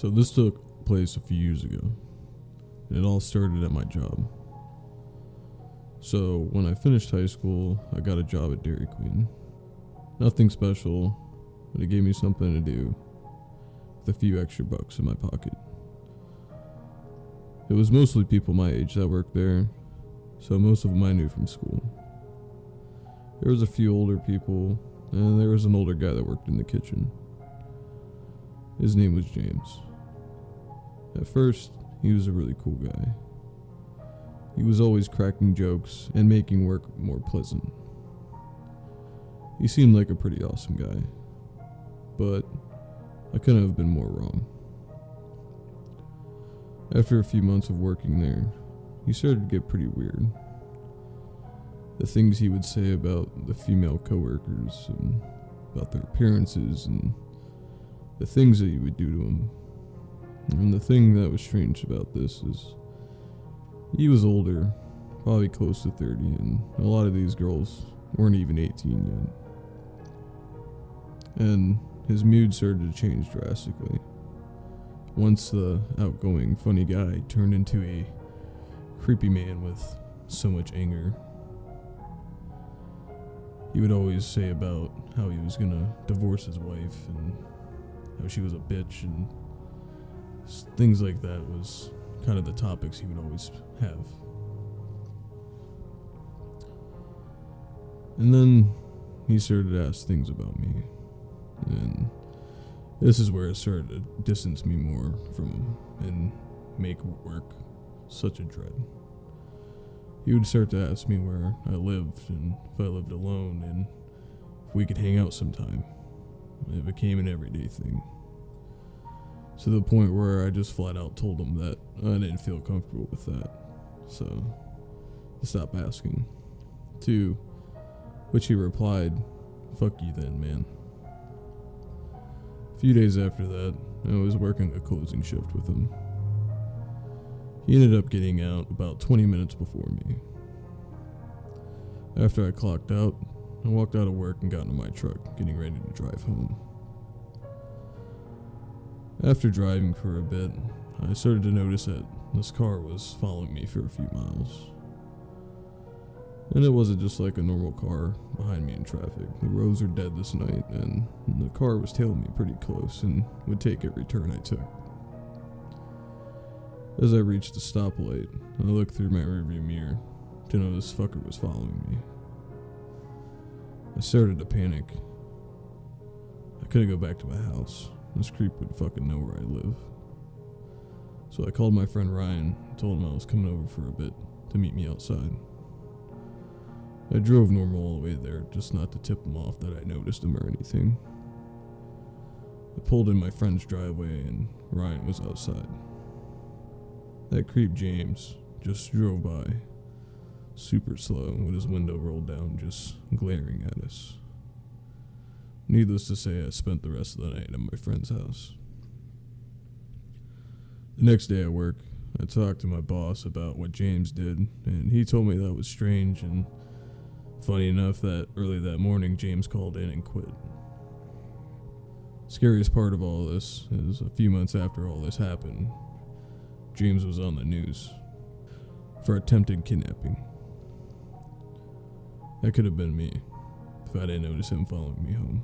So this took place a few years ago. And it all started at my job. So when I finished high school, I got a job at Dairy Queen. Nothing special, but it gave me something to do with a few extra bucks in my pocket. It was mostly people my age that worked there, so most of them I knew from school. There was a few older people, and there was an older guy that worked in the kitchen. His name was James. At first, he was a really cool guy. He was always cracking jokes and making work more pleasant. He seemed like a pretty awesome guy, but I couldn't have been more wrong. After a few months of working there, he started to get pretty weird. The things he would say about the female coworkers and about their appearances and the things that he would do to them. And the thing that was strange about this is he was older, probably close to 30, and a lot of these girls weren't even 18 yet. And his mood started to change drastically. Once the outgoing, funny guy turned into a creepy man with so much anger. He would always say about how he was gonna divorce his wife and how she was a bitch, and things like that was kind of the topics he would always have. And then he started to ask things about me, and this is where it started to distance me more from him and make work such a dread. He would start to ask me where I lived and if I lived alone and if we could hang out sometime. It became an everyday thing. To the point where I just flat out told him that I didn't feel comfortable with that. So I stopped asking. To which he replied, "Fuck you then, man." A few days after that, I was working a closing shift with him. He ended up getting out about 20 minutes before me. After I clocked out, I walked out of work and got into my truck, getting ready to drive home. After driving for a bit, I started to notice that this car was following me for a few miles. And it wasn't just like a normal car behind me in traffic. The roads were dead this night, and the car was tailing me pretty close and would take every turn I took. As I reached the stoplight, I looked through my rearview mirror to know this fucker was following me. I started to panic. I couldn't go back to my house. This creep would fucking know where I live. So I called my friend Ryan and told him I was coming over for a bit to meet me outside. I drove normal all the way there, just not to tip him off that I noticed him or anything. I pulled in my friend's driveway and Ryan was outside. That creep James just drove by, super slow, with his window rolled down, just glaring at us. Needless to say, I spent the rest of the night at my friend's house. The next day at work, I talked to my boss about what James did, and he told me that was strange, and funny enough that early that morning, James called in and quit. Scariest part of all this is a few months after all this happened, James was on the news for attempted kidnapping. That could have been me if I didn't notice him following me home.